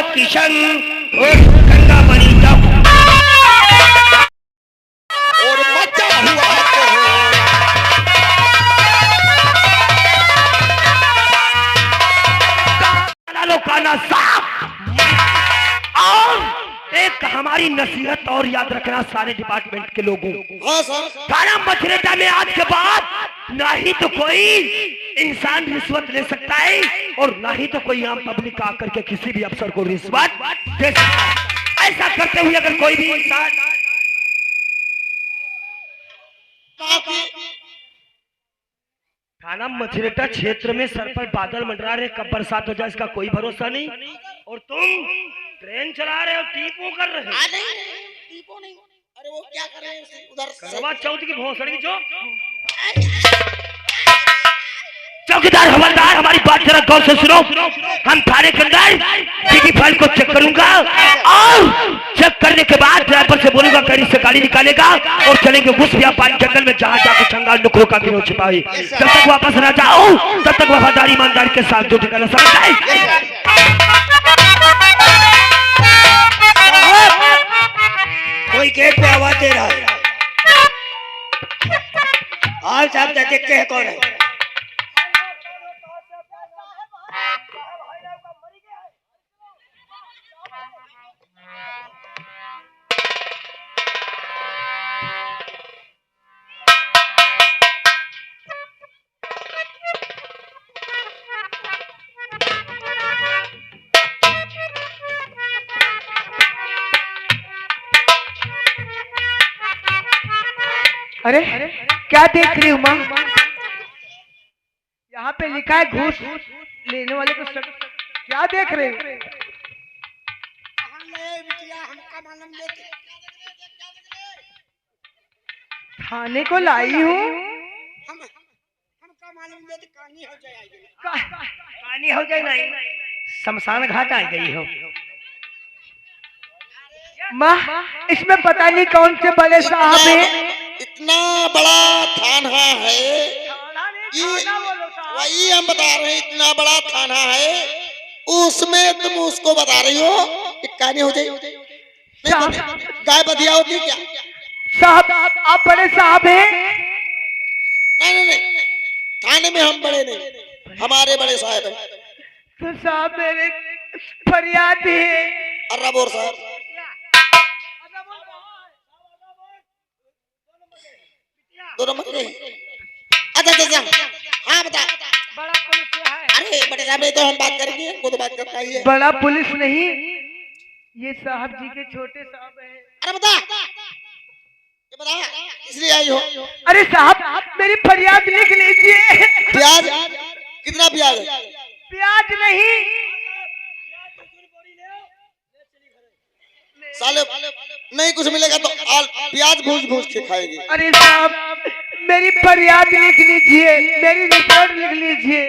किशन और गंगा बनी जब और मचा हुआ काना साफ। और एक हमारी नसीहत और याद रखना सारे डिपार्टमेंट के लोगों, हाँ सर, थाना मछरेटा में आज के बाद ना ही तो कोई इंसान रिश्वत ले सकता है और ना ही तो कोई आम पब्लिक आकर के किसी भी अफसर को रिश्वत दे सकता है। ऐसा करते हुए अगर कोई भी इंसान थाना मछरेटा क्षेत्र में सर पर बादल मंडरा रहे, कब बरसात हो जाए इसका कोई भरोसा नहीं। और तुम ट्रेन चला रहे हो, टीपो कर रहे हो। टीपो नहीं, अरे वो क्या कर रहे हैं उधर करवा चौथ की भोसड़ी जो चौकीदार हवलदार हमारी बात जरा गौर से सुनो। हम थाने के अंदर सीधी फाइल को चेक करूंगा और चेक करने के बाद ड्राइवर से बोलूंगा गाड़ी से गाड़ी निकालेगा और चलेंगे उस व्यापारी जंगल में जहां जाकर चंगाल नुकरों का गिरोह छिपाए। जब तक वापस न जाओ तब तक वफादारी ईमानदारी के साथ ड्यूटी करना, समझ आए? कोई गेट पे आवाज दे रहा है। हाल साहब देख के कौन है? अरे क्या देख रही हूँ माँ? यहाँ पे लिखा है घूस लेने वाले को क्या देख रहे हो? थाने को लाई हूँ। कहानी हो जाए नहीं, शमशान घाट आ गई हो माँ। इसमें पता नहीं कौन से बड़े साहब हैं। इतना बड़ा थाना है, वही हम बता रहे हैं, इतना बड़ा थाना है, उसमें तुम उसको बता रही हो कहानी हो जाए। गाय बधिया होती क्या? साहब आप बड़े साहब हैं? नहीं, थाने में हम बड़े नहीं, हमारे बड़े साहब हैं। तो साहब मेरे फरियाद है। अर्रा बोर साहब, दोनों मत गए। अच्छा, हाँ बता। बड़ा पुलिस है। अरे बड़े साहब तो हम बात करेंगे, वो तो बात करता ही है। बड़ा पुलिस नहीं, ये साहब जी के छोटे साहब हैं। अरे बता, ये बता इसलिए आई हो? अरे साहब मेरी फरियाद लिख लीजिए। प्याज कितना प्याज है? प्याज नहीं साले, नहीं कुछ मिलेगा तो प्याज भूज के खाएगी। अरे साहब मेरी फरियाद लिख लीजिए, मेरी रिपोर्ट लिख लीजिए।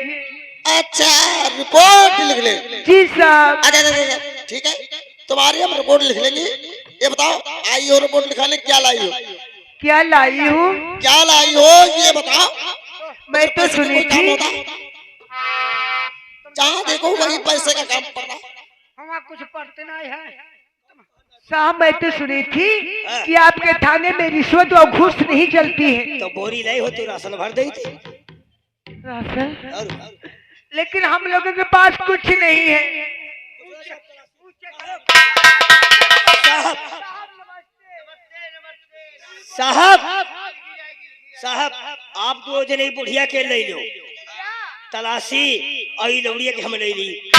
अच्छा रिपोर्ट लिख ले? जी साहब। अच्छा ठीक है, तुम्हारी हम रिपोर्ट लिख लेंगे। ये बताओ आई हो रिपोर्ट लिखाने, क्या लाई हो? क्या लाई हूँ? क्या लाई हो ये बताओ। मैं तो सुनी थी जहाँ देखो वही पैसे का काम पड़ रहा। हम कुछ पढ़ते नहीं है साहब। मैं तो सुनी थी कि आपके थाने में रिश्वत और घूस नहीं चलती है। तो बोरी लाई हो तो राशन भर देगी थी। राशन? लेकिन हम लोगों के पास कुछ नहीं है। साहब आप दो जने बुढ़िया के ले लो तलाशी, आई लौड़िया के हम ले ली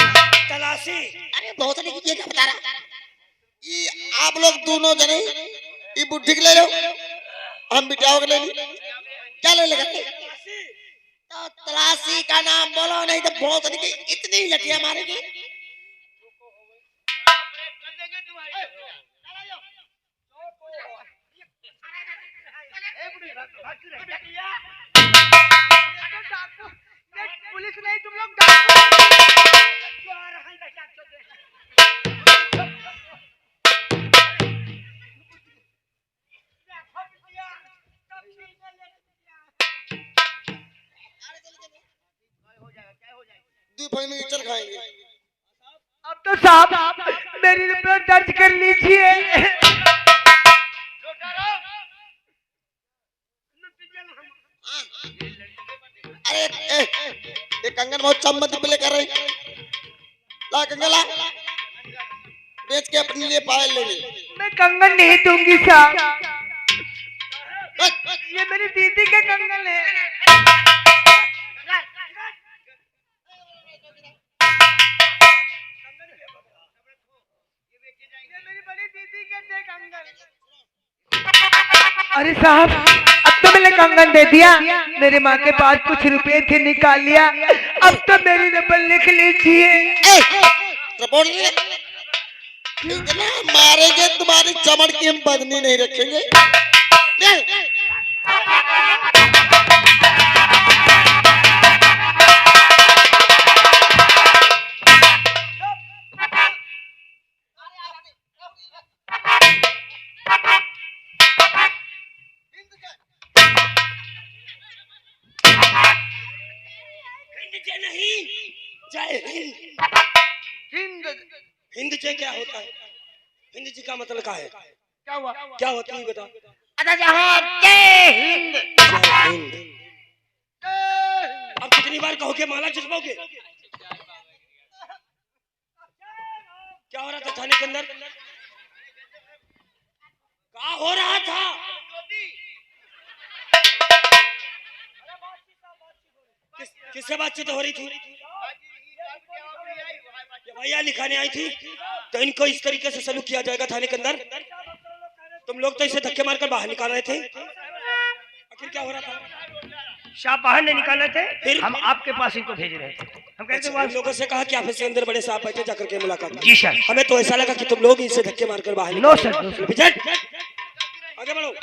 तलाशी। अरे बहुत नहीं, ये क्या बता रहा? ये आप लोग दोनों जने ये बुढ़ी के ले लो, हम बिटियाओं के ले ली। क्या ले लेगा? तो तलाशी का नाम बोलो, नहीं तो बहुत नहीं इतनी लठियां मारेगी। पुलिस नहीं, तुम लोग चल खाएंगे। अब तो साहब मेरी रिपोर्ट दर्ज कर लीजिए। अरे ये कंगन बहुत चम्मच प्ले कर रहे। ला कंगन ला, बेच के अपने लिए पायल ले ले। मैं कंगन नहीं दूंगी साहब, ये मेरी दीदी के कंगन है। ये मेरी बड़ी दीदी के थे कंगन। अरे साहब, अब तो मैंने कंगन दे दिया, मेरे माँ के पास कुछ रुपए थे निकाल लिया, अब तो मेरी रिपोर्ट लिख लीजिए। रिपोर्ट इतना मारेंगे तुम्हारी चमड़ की हम बदनी नहीं रखेंगे। नहीं, जय हिंद। हिंद हिंद जय क्या होता है? हिंद जी का मतलब क्या है? क्या हुआ? क्या होता है बता। अच्छा जहाँ जय हिंद। जय हिंद। अब कितनी बार कहोगे माला चुसवाओगे? क्या हो रहा था थाने के अंदर? क्या हो रहा था? किससे बातचीत हो रही थी? भैया लिखाने आई थी तो इनको इस तरीके से सलूक किया जाएगा थाने के अंदर? तुम लोग तो इसे धक्के मारकर बाहर निकाल रहे थे, आखिर क्या हो रहा था? साहब बाहर नहीं निकाले थे, फिर हम आपके पास इनको भेज रहे थे। हम कहते अच्छा, इन लोगों से कहा कि ऑफिस के अंदर बड़े साहब बैठे, जाकर के मुलाकात। जी सर। हमें तो ऐसा लगा कि तुम लोग इसे धक्के मारकर बाहर नो सर, नो सर। विजय आगे बढ़ो।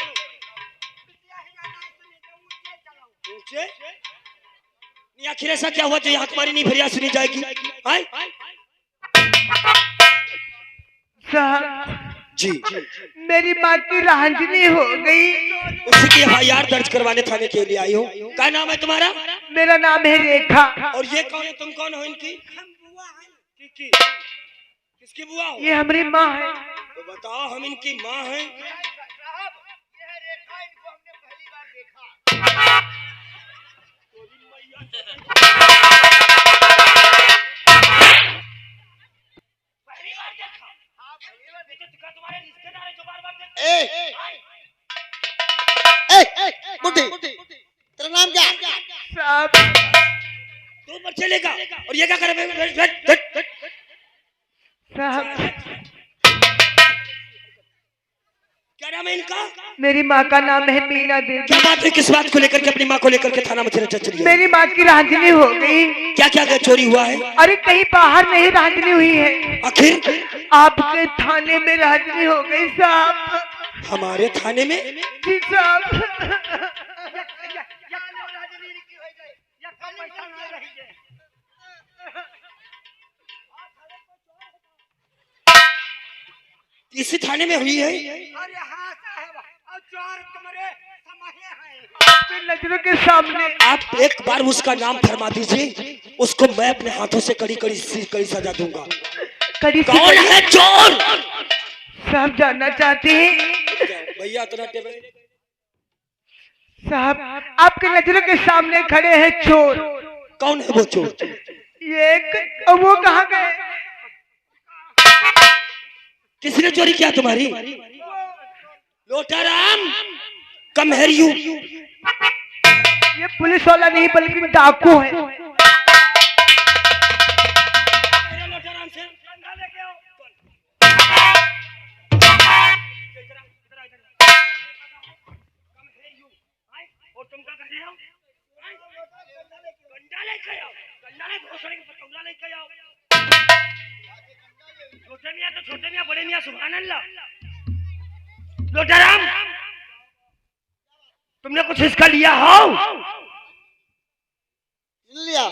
आखिर ऐसा क्या हुआ जो यहाँ तुम्हारी नहीं फरियाद सुनी जाएगी? साहब जी, मेरी माँ की राहंजनी हो गई, उसी की एफआईआर दर्ज करवाने थाने के लिए आई हो। क्या नाम है तुम्हारा? मेरा नाम है रेखा। और ये कौन है? तुम कौन हो इनकी? किसकी बुआ हो? ये हमारी माँ है। तो बताओ, हम इनकी माँ हैं। बुड्ढी, तेरा नाम क्या? साहब तू पर चलेगा और ये क्या करे? साहब क्या नाम है इनका? मेरी माँ का नाम है मीना देवी। क्या बात है? किस बात को लेकर के अपनी माँ को लेकर के थाना में चली है? मेरी माँ की राहंजनी हो गई। क्या क्या चोरी हुआ है? अरे कहीं बाहर नहीं राहंजनी हुई है, आखिर आपके थाने में राहंजनी हो गई साहब। हमारे थाने में? जी साहब। इसी थाने में हुई है? आपकी नजरों के सामने। आप एक बार उसका नाम फरमा दीजिए, उसको मैं अपने हाथों से कड़ी कड़ी सजा दूंगा। कड़ी से कौन है चोर? साहब जानना चाहते हैं? भैया इतना टेबल। साहब आपके नजरों के सामने खड़े हैं चोर। कौन है वो चोर? ये एक, और वो कहाँ गए? किसने चोरी किया तुम्हारी? लोटाराम, कम हियर यू। ये पुलिस वाला नहीं बल्कि डाकू है। लोटाराम से और तुम क्या कर रहे हो? गंडा लेके आओ, गंडा ले भोसड़ी के पतंगा लेके आओ। छोटे मियां तो छोटे मियां, बड़े मियां सुभान अल्लाह। लोटाराम, तुमने कुछ इसका लिया हो? लिया?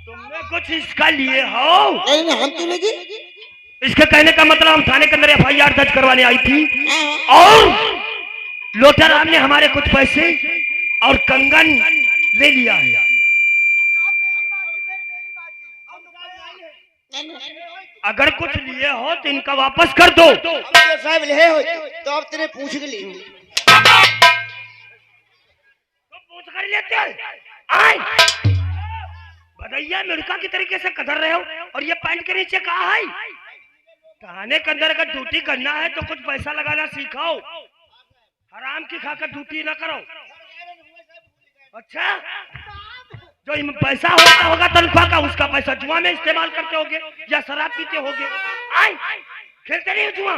तुमने कुछ इसका लिए हो? नहीं नहीं, हम क्यों लेंगे? इसके कहने का मतलब हम थाने के अंदर एफआईआर दर्ज करवाने आई थी हाँ। और लोटाराम ने हमारे कुछ पैसे और कंगन ले लिया है। नहीं, नहीं। अगर कुछ लिए हो तो इनका वापस कर दो। हम तो साहब ले हो तो अब तेरे पूछ के लिए तो पूछ कर लेते हैं। आए भदैया लड़का की तरीके से कदर रहे हो और ये पैंट के नीचे कहा है थाने के अंदर अगर ड्यूटी करना है तो कुछ पैसा लगाना सीखाओ, हराम की खाकर ड्यूटी ना करो। अच्छा जो पैसा होगा तनख्वाह का उसका पैसा जुआ में इस्तेमाल करते होगे या शराब पीते होगे। आए खेलते नहीं हो जुआ,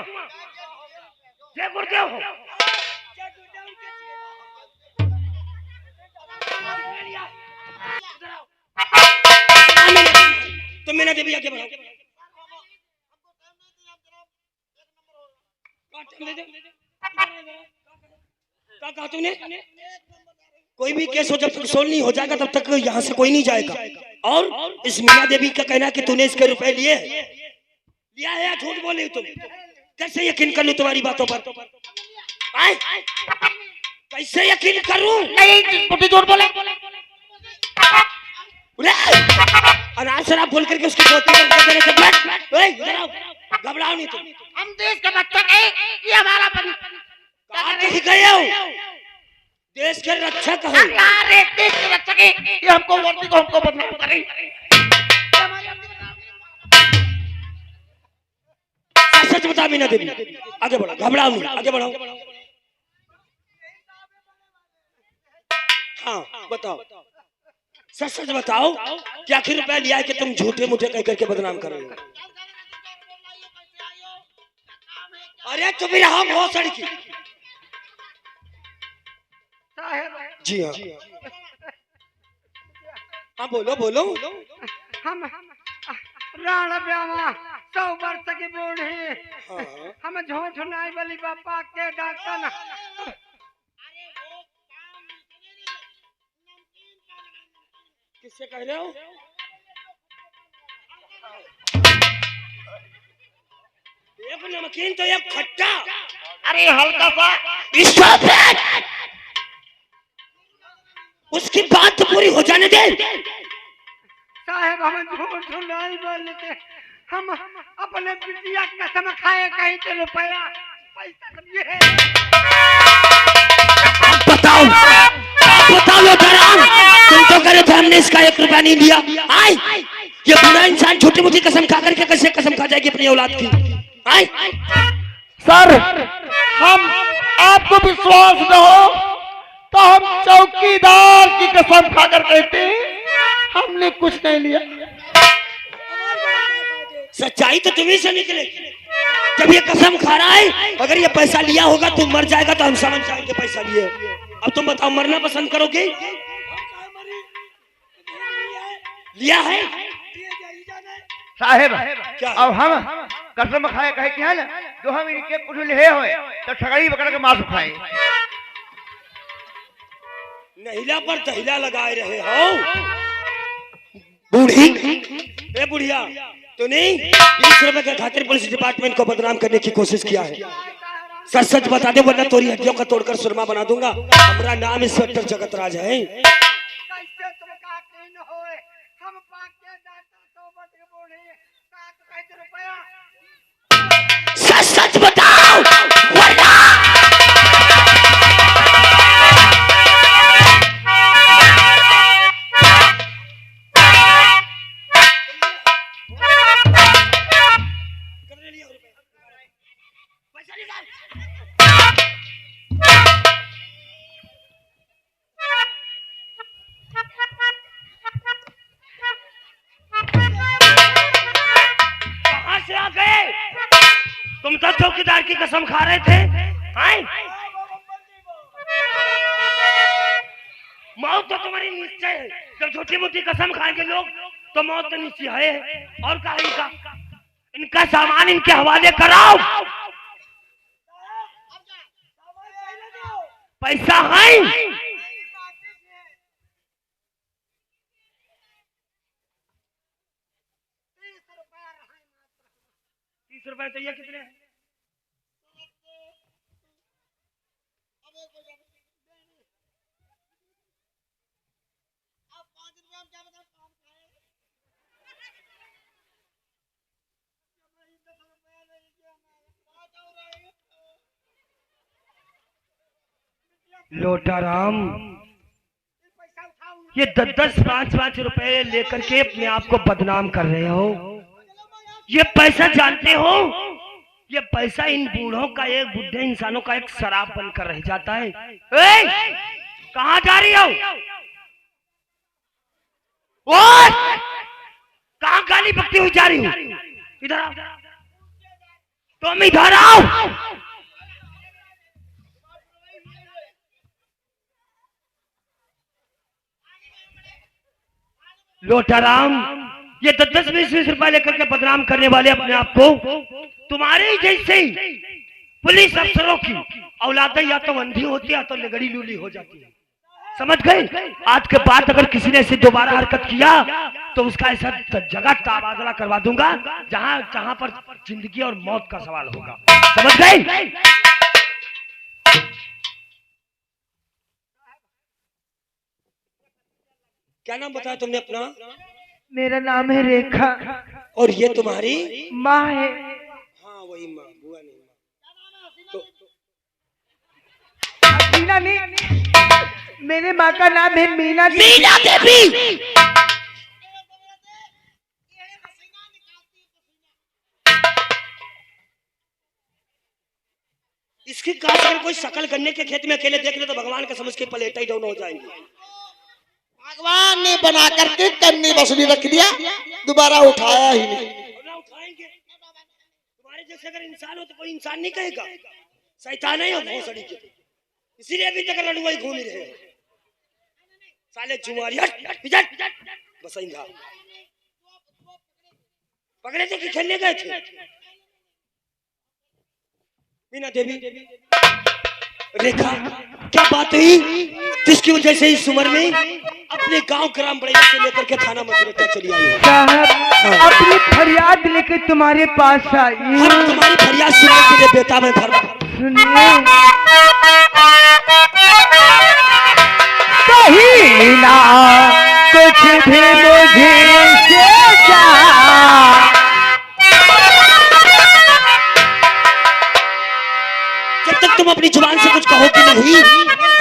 जय गुरुदेव हो। तो मैंने देवी आगे बढ़ाओ। क्या कहा तूने? कोई भी केस हो जब तक सोल्व नहीं हो जाएगा तब तक यहाँ से कोई नहीं जाएगा। और इस मीना देवी का कहना कि तूने इसके रुपए लिए लिया है या झूठ बोले तुम? कैसे यकीन कर लूं तुम्हारी बातों पर? आए? कैसे यकीन करूं? नहीं झूठ बोले। अनाज शराब बोल करके उसकी घबराओ नहीं तुम। हम देश का बच्चा है, ये हमारा गए हो देश के रक्षक हो। देश के रक्षक है, ये हमको वर्दी को हमको बदनाम करेंगे। सच बता मीना देवी, आगे बढ़ो, घबराओ नहीं, आगे बढ़ो। हाँ बताओ, सच सच बताओ कि आखिर रुपया लिया है कि तुम झूठे मुझे कह करके बदनाम कर रहे हो? अरे चुप रहो बहुत सड़की। जी हाँ हाँ बोलो बोलो। हम राणा ब्यामा 100 वर्ष की बूढ़ी, हम झूठ नहीं बोली बापा के डॉक्टर। किससे कह रहे हो? एक नमकीन तो एक खट्टा। अरे हल्का सा उसकी बात तो पूरी हो जाने दे। साहेब हम झूठ नहीं बोलते, हम अपने बिटिया कसम खाए कहीं तो रुपया पैसा लिए है। बताओ बताओ लो डरान, तुम तो करे थे हमने इसका 1 रुपया नहीं लिया। आए ये बुरा इंसान छोटी मोटी कसम खा करके कैसे कसम खा जाएगी अपनी औलाद की? आए सर, हम आपको विश्वास न हो तो हम चौकीदार की कसम खाकर कहते हैं हमने कुछ नहीं लिया। सच्चाई तो तुम्ही से निकले। जब ये कसम खा रहा है अगर ये पैसा लिया होगा तो मर जाएगा तो हम समझ जाएंगे पैसा लिए। अब तुम बताओ मरना पसंद करोगे? लिया है साहेब क्या? अब हम कसम खाए कहे क्या ना तो हम इनके कुछ ले हुए तो ठगड़ी पकड़ के मार खाए। नहिला पर दहिला लगाए रहे हो बूढ़ी। ए बुढ़िया तूने 20 रुपए के खातिर पुलिस डिपार्टमेंट को बदनाम करने की कोशिश किया है। सच सच बता दे वरना तोरी हड्डियों का तोड़कर सुरमा बना दूंगा। हमारा नाम इंस्पेक्टर जगतराज है। सच सच बताओ वरना कहां से आ गए? तुम तो चौकीदार की कसम खा रहे थे। आए? मौत तो तुम्हारी निश्चय है। जब छोटी मोटी कसम खाएंगे लोग तो मौत तो निश्चय है। और कहा इनका सामान इनके हवाले कराओ। पैसा है 30 रुपए तो ये कितने हैं? लोटाराम, ये 10-10, 5-5 रुपए लेकर के अपने आप को बदनाम कर रहे हो। ये पैसा जानते हो, ये पैसा इन बूढ़ों का, एक बुढ़े इंसानों का एक शराब बनकर रह जाता है। कहाँ जा रही हो? कहाँ गाली बकती हुई जा रही हो? इधर आओ, तुम इधर आओ। लोटाराम, ये 10-10, 20-20 रुपए लेकर के बदनाम करने वाले अपने आप को तुम्हारे जैसे पुलिस अफसरों की औलादें या तो अंधी होती है या तो लगड़ी लूली हो जाती है। समझ गए? आज के बाद अगर किसी ने ऐसे दोबारा हरकत किया तो उसका ऐसा जगह तबादला करवा दूंगा जहां जहां पर जिंदगी और मौत का सवाल होगा। समझ गए? क्या नाम बताया तुमने अपना? मेरा नाम है रेखा। और ये तुम्हारी माँ है। हाँ वही माँ, बुआ नहीं माँ। मीना नहीं, मेरे माँ का नाम है मीना देवी। मीना देवी। इसकी काश अगर कोई शकल गन्ने के खेत में अकेले देख ले तो भगवान का समझ के प्लेट ही डाउन हो जाएंगे। भगवान ने बना करके कन्नी बसुली रख दिया, दोबारा उठाया ही नहीं। उठाएंगे। तुम्हारे जैसे अगर इंसान हो तो कोई इंसान नहीं कहेगा, शैतान है हो भोसड़ी के। इसीलिए अभी तक लड़ुआई घूम रहे हो साले जुआरी। बसैंगा पकड़े थे कि खेलने गए थे? मीना देवी, रेखा, क्या बात हुई जिसकी वजह से इस उम्र में अपने गांव ग्राम बड़ैया से लेकर के थाना मथुरा चली आई हो? साहब, अपनी फरियाद लेकर तुम्हारे पास आई। हम तुम्हारी फरियाद सुनने के लिए बेटा में भर। सुनिए, कहीं ना कुछ भी मुझे से जा, जब तक तुम अपनी जुबान से कुछ कहोगी नहीं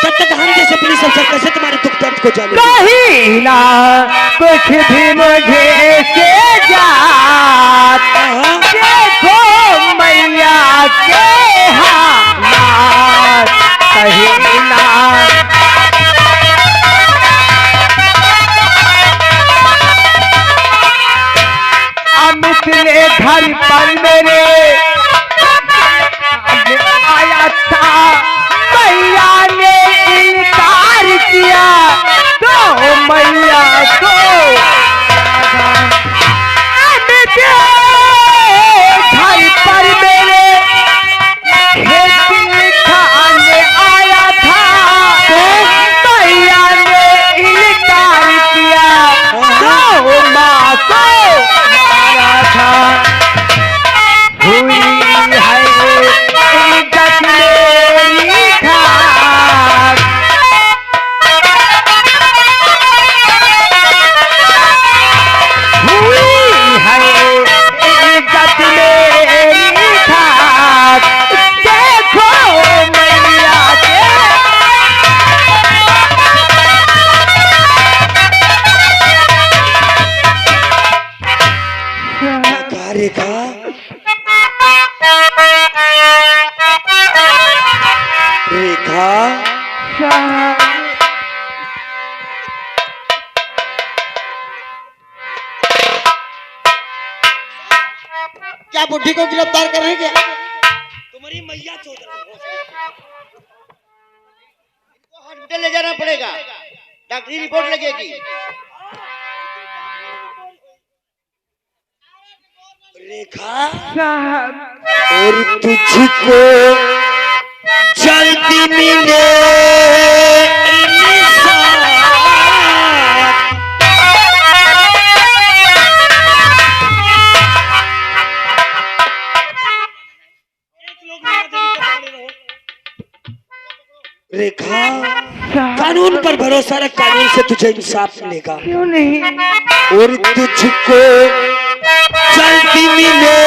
तब तक हम जैसे पुलिस अफसर कैसे तुम्हारे दुख दर्द को जाने? कहीं ना कुछ भी मुझे से जात, देखो मैया के हालात, कहीं ना अमितले घर पर मेरे आया था, मैया ने इनकार किया तो मैया को घर पर मेरे खेती खाने आया था, तो मैया ने इनकार किया तो माँ को मारा था। हुई है इज्जत मेरी खाक, हुई है इज्जत मेरी खाक, देखो मैया के रेखा, रेखा, क्या बुढ़ी को गिरफ्तार कर रहे हैं क्या? तुम्हारी मैया चौधरी हॉस्पिटल ले जाना पड़ेगा, डॉक्टरी रिपोर्ट लगेगी। रेखा, साहब, और तुझको जल्दी मिले रेखा, कानून पर भरोसा रख, कानून से तुझे इंसाफ मिलेगा। क्यों नहीं? और तुझको जल्दी मिले